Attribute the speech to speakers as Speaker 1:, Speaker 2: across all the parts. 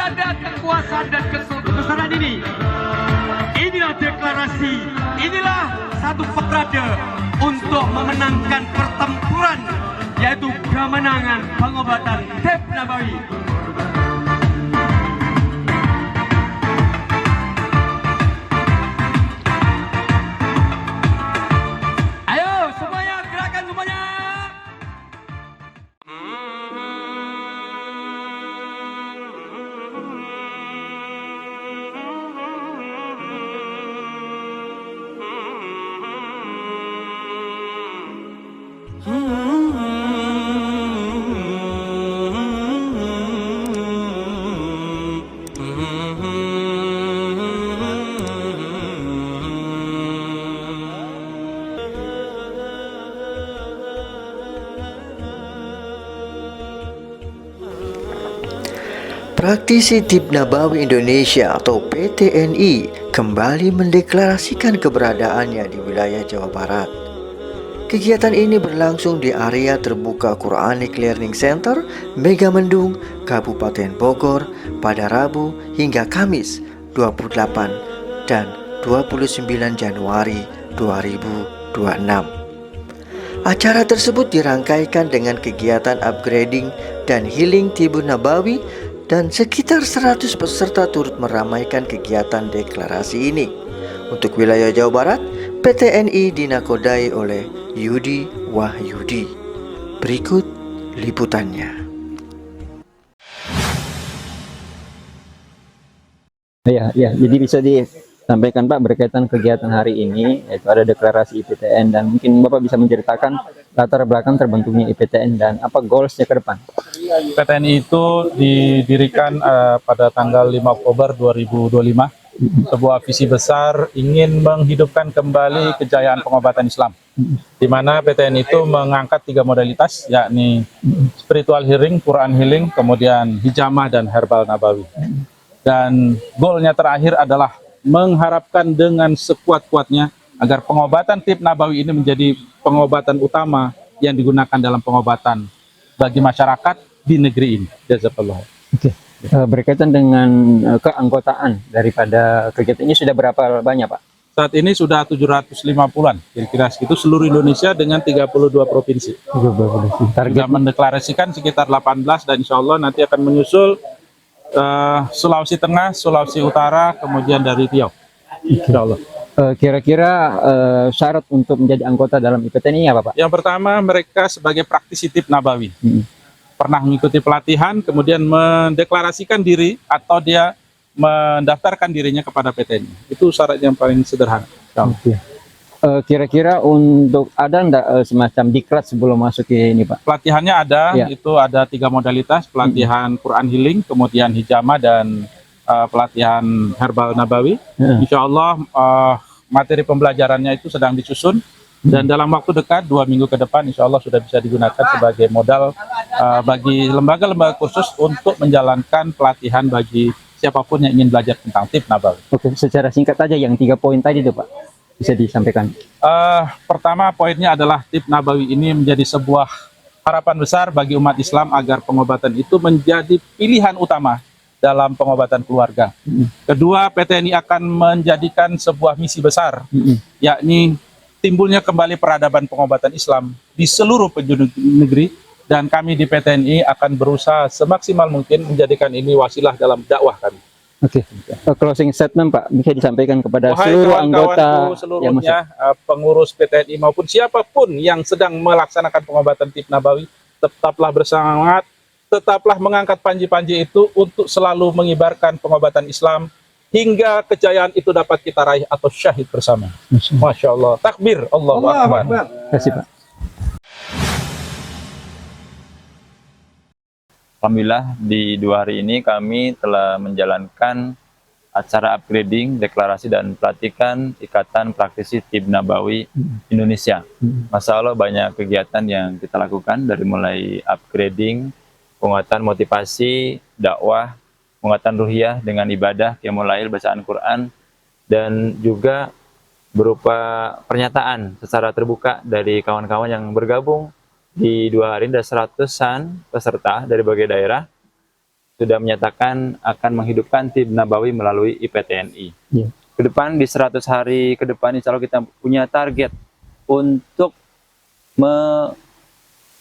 Speaker 1: tanda kekuasaan dan kebesaran ini. Inilah deklarasi, inilah satu parade untuk memenangkan pertempuran, yaitu kemenangan pengobatan Tib Nabawi. Ayo semuanya, gerakan semuanya.
Speaker 2: Praktisi Tib Nabawi Indonesia atau PTNI kembali mendeklarasikan keberadaannya di wilayah Jawa Barat. Kegiatan ini berlangsung di area terbuka Quranic Learning Center Megamendung, Kabupaten Bogor pada Rabu hingga Kamis 28 dan 29 Januari 2026. Acara tersebut dirangkaikan dengan kegiatan upgrading dan healing Tibun Nabawi, dan sekitar 100 peserta turut meramaikan kegiatan deklarasi ini. Untuk wilayah Jawa Barat, PTNI dinakodai oleh Yudi Wahyudi. Berikut liputannya.
Speaker 3: Ya, jadi bisa disampaikan Pak berkaitan kegiatan hari ini, yaitu ada deklarasi IPTN, dan mungkin Bapak bisa menceritakan latar belakang terbentuknya IPTN dan apa goalsnya ke depan.
Speaker 4: PTNI itu didirikan pada tanggal 5 Oktober 2025, sebuah visi besar ingin menghidupkan kembali kejayaan pengobatan Islam, di mana PTNI itu mengangkat 3 modalitas, yakni spiritual healing, Quran healing, kemudian hijamah dan herbal nabawi. Dan goalnya terakhir adalah mengharapkan dengan sekuat-kuatnya agar pengobatan Tib Nabawi ini menjadi pengobatan utama yang digunakan dalam pengobatan bagi masyarakat di negeri ini. Jazakallah.
Speaker 3: Oke. Berkaitan dengan keanggotaan daripada kegiatan ini sudah berapa banyak Pak?
Speaker 4: Saat ini sudah 750-an, kira-kira segitu, seluruh Indonesia dengan 32 provinsi. Target mendeklarasikan sekitar 18, dan insya Allah nanti akan menyusul Sulawesi Tengah, Sulawesi Utara, kemudian dari Riau. Insya Allah.
Speaker 3: Kira-kira syarat untuk menjadi anggota dalam IPTN ini apa Pak?
Speaker 4: Yang pertama, mereka sebagai praktisi Tib Nabawi. Pernah mengikuti pelatihan, kemudian mendeklarasikan diri atau dia mendaftarkan dirinya kepada PTNI. Itu syarat yang paling sederhana.
Speaker 3: Oke. Kira-kira untuk ada enggak semacam diklat sebelum masuk ke ini Pak?
Speaker 4: Pelatihannya ada,
Speaker 3: Ya.
Speaker 4: itu ada 3 modalitas, pelatihan Quran healing, kemudian hijamah, dan pelatihan herbal nabawi. Insya Allah materi pembelajarannya itu sedang disusun, dan dalam waktu dekat 2 minggu ke depan insya Allah sudah bisa digunakan sebagai modal bagi lembaga-lembaga khusus untuk menjalankan pelatihan bagi siapapun yang ingin belajar tentang Tib Nabawi.
Speaker 3: Oke, secara singkat aja yang 3 poin tadi itu Pak, bisa disampaikan.
Speaker 4: Pertama, poinnya adalah Tib Nabawi ini menjadi sebuah harapan besar bagi umat Islam agar pengobatan itu menjadi pilihan utama dalam pengobatan keluarga. Kedua, PTNI akan menjadikan sebuah misi besar, yakni timbulnya kembali peradaban pengobatan Islam di seluruh penjuru negeri, dan kami di PTNI akan berusaha semaksimal mungkin menjadikan ini wasilah dalam dakwah kami.
Speaker 3: Oke. Closing statement Pak, bisa disampaikan kepada
Speaker 4: Wahai
Speaker 3: seluruh anggota yang
Speaker 4: seluruhnya, pengurus PTNI maupun siapapun yang sedang melaksanakan pengobatan Tib Nabawi, tetaplah bersemangat, tetaplah mengangkat panji-panji itu untuk selalu mengibarkan pengobatan Islam hingga kejayaan itu dapat kita raih atau syahid bersama. Masya Allah. Takbir. Allahu Akbar.
Speaker 3: Terima kasih Pak.
Speaker 5: Alhamdulillah di 2 hari ini kami telah menjalankan acara upgrading, deklarasi dan pelatihan Ikatan Praktisi Tib Nabawi Indonesia. Masya Allah banyak kegiatan yang kita lakukan, dari mulai upgrading, penguatan motivasi, dakwah, penguatan ruhiyah dengan ibadah, qiyamul lail, bacaan Quran, dan juga berupa pernyataan secara terbuka dari kawan-kawan yang bergabung. Di 2 hari ada 100-an peserta dari berbagai daerah, sudah menyatakan akan menghidupkan Tib Nabawi melalui IPTNI.
Speaker 3: Iya.
Speaker 5: Ke depan di 100 hari ke depan insya Allah kita punya target untuk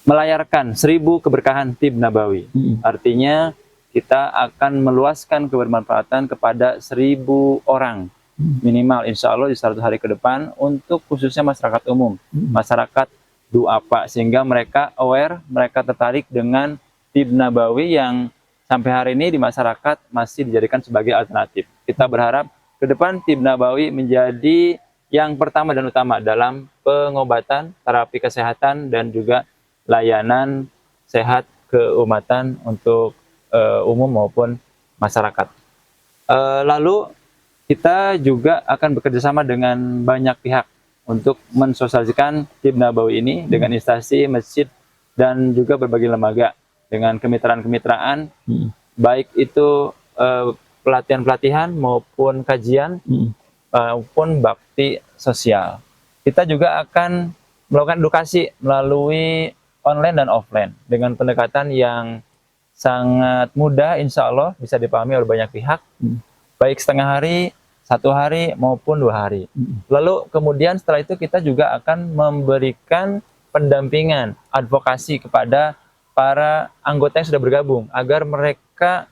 Speaker 5: melayarkan 1000 keberkahan Tib Nabawi. Artinya kita akan meluaskan kebermanfaatan kepada 1000 orang minimal insya Allah di 100 hari ke depan untuk khususnya masyarakat umum, masyarakat duafa, sehingga mereka aware, mereka tertarik dengan Tib Nabawi yang sampai hari ini di masyarakat masih dijadikan sebagai alternatif. Kita berharap ke depan Tib Nabawi menjadi yang pertama dan utama dalam pengobatan, terapi kesehatan, dan juga layanan sehat keumatan untuk umum maupun masyarakat. Lalu kita juga akan bekerjasama dengan banyak pihak untuk mensosialisasikan Tib Nabawi ini dengan instansi, masjid, dan juga berbagai lembaga dengan kemitraan-kemitraan, baik itu pelatihan-pelatihan maupun kajian maupun bakti sosial. Kita juga akan melakukan edukasi melalui online dan offline dengan pendekatan yang sangat mudah, insya Allah bisa dipahami oleh banyak pihak, baik setengah hari, 1 hari maupun 2 hari. Lalu kemudian setelah itu kita juga akan memberikan pendampingan, advokasi kepada para anggota yang sudah bergabung agar mereka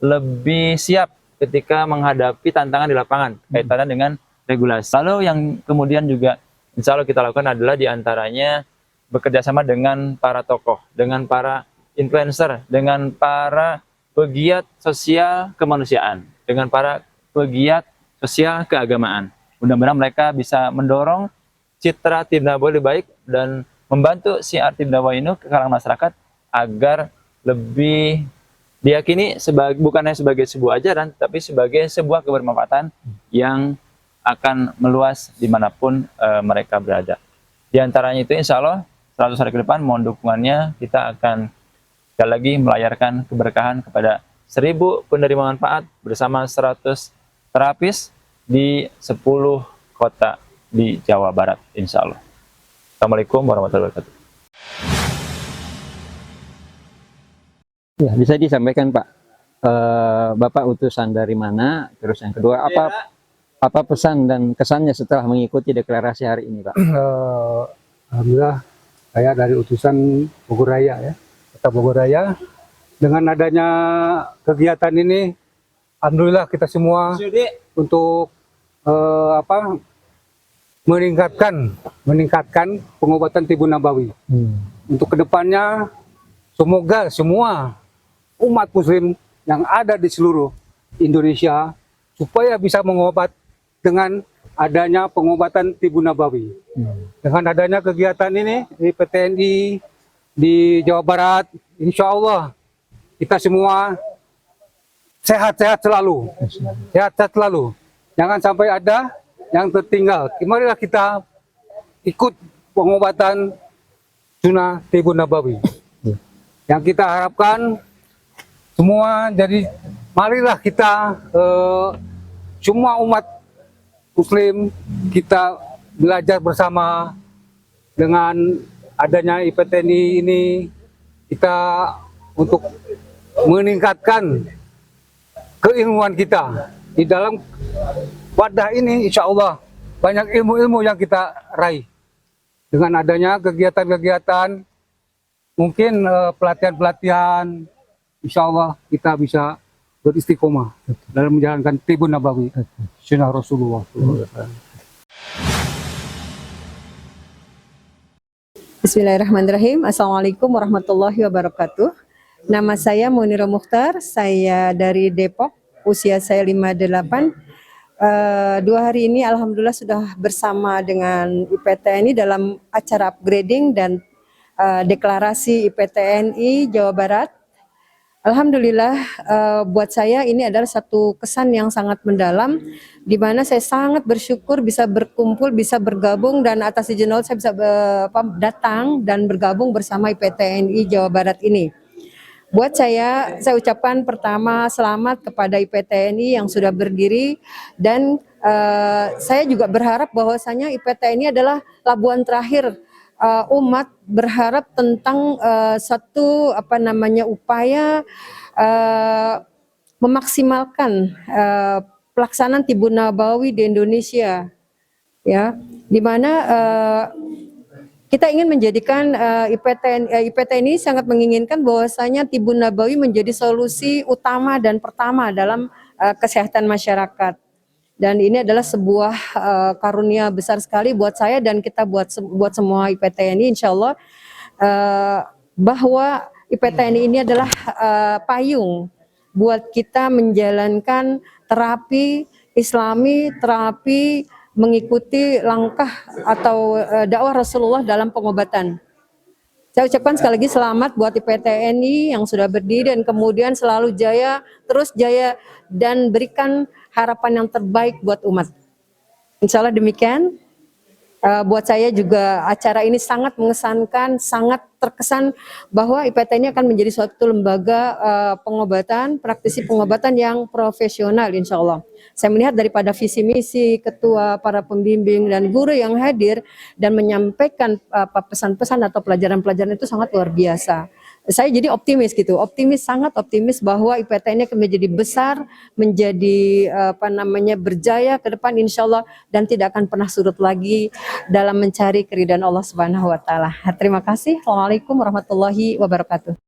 Speaker 5: lebih siap ketika menghadapi tantangan di lapangan kaitannya dengan regulasi. Lalu yang kemudian juga insya Allah kita lakukan adalah diantaranya bekerja sama dengan para tokoh, dengan para influencer, dengan para pegiat sosial kemanusiaan, dengan para pegiat sosial keagamaan. Mudah-mudahan mereka bisa mendorong citra Tib Nabawi lebih baik dan membantu siar Tib Nabawi ini ke kalangan masyarakat agar lebih diyakini bukan hanya sebagai sebuah ajaran, tapi sebagai sebuah kebermanfaatan yang akan meluas dimanapun mereka berada. Di antaranya itu insya Allah 100 hari ke depan mohon dukungannya, kita akan sekali lagi melayarkan keberkahan kepada 1000 penerima manfaat bersama 100 terapis di 10 kota di Jawa Barat insya Allah. Assalamualaikum warahmatullahi wabarakatuh.
Speaker 3: Ya, bisa disampaikan Pak, Bapak utusan dari mana? Terus yang kedua, apa pesan dan kesannya setelah mengikuti deklarasi hari ini Pak?
Speaker 6: Alhamdulillah saya dari utusan Bogor Raya ya, Kota Bogor Raya. Dengan adanya kegiatan ini, alhamdulillah kita semua untuk meningkatkan pengobatan Tib Nabawi. Untuk kedepannya semoga semua umat muslim yang ada di seluruh Indonesia supaya bisa mengobat dengan adanya pengobatan Tib Nabawi. Dengan adanya kegiatan ini di PTNI di Jawa Barat, insya Allah kita semua sehat-sehat selalu. Sehat-sehat selalu. Jangan sampai ada yang tertinggal. Marilah kita ikut pengobatan sunnah Tib Nabawi. Yang kita harapkan semua, jadi marilah kita semua umat muslim kita belajar bersama. Dengan adanya IPTNI ini kita untuk meningkatkan keilmuan kita di dalam wadah ini. Insya Allah banyak ilmu-ilmu yang kita raih dengan adanya kegiatan-kegiatan, mungkin pelatihan-pelatihan. Insya Allah kita bisa beristiqomah dalam menjalankan Tib Nabawi sunnah Rasulullah.
Speaker 7: Bismillahirrahmanirrahim. Assalamualaikum warahmatullahi wabarakatuh. Nama saya Munira Mukhtar, saya dari Depok, usia saya 58. 2 hari ini alhamdulillah sudah bersama dengan IPTNI dalam acara upgrading dan deklarasi IPTNI Jawa Barat. Alhamdulillah buat saya ini adalah satu kesan yang sangat mendalam, di mana saya sangat bersyukur bisa berkumpul, bisa bergabung, dan atas izin Allah saya bisa datang dan bergabung bersama IPTNI Jawa Barat ini. Buat saya ucapkan pertama selamat kepada IPTNI yang sudah berdiri, dan saya juga berharap bahwasanya IPTNI adalah labuan terakhir umat berharap tentang satu upaya memaksimalkan pelaksanaan Tibun Nabawi di Indonesia, ya, di mana kita ingin menjadikan IPT ini sangat menginginkan bahwasanya Tibun Nabawi menjadi solusi utama dan pertama dalam kesehatan masyarakat. Dan ini adalah sebuah karunia besar sekali buat saya dan kita buat semua IPTNI, insya Allah bahwa IPTNI ini adalah payung buat kita menjalankan terapi Islami, terapi mengikuti langkah atau dakwah Rasulullah dalam pengobatan. Saya ucapkan sekali lagi selamat buat IPTNI yang sudah berdiri dan kemudian selalu jaya, terus jaya dan berikan harapan yang terbaik buat umat. Insya Allah demikian. Buat saya juga acara ini sangat mengesankan, sangat terkesan bahwa IPTNI akan menjadi suatu lembaga pengobatan, praktisi pengobatan yang profesional insya Allah. Saya melihat daripada visi misi ketua, para pembimbing dan guru yang hadir dan menyampaikan pesan-pesan atau pelajaran-pelajaran itu sangat luar biasa. Saya jadi optimis gitu, sangat optimis bahwa IPTNI akan menjadi besar, menjadi berjaya ke depan insya Allah dan tidak akan pernah surut lagi dalam mencari keridhaan Allah Subhanahu Wa Taala. Terima kasih. Assalamualaikum warahmatullahi wabarakatuh.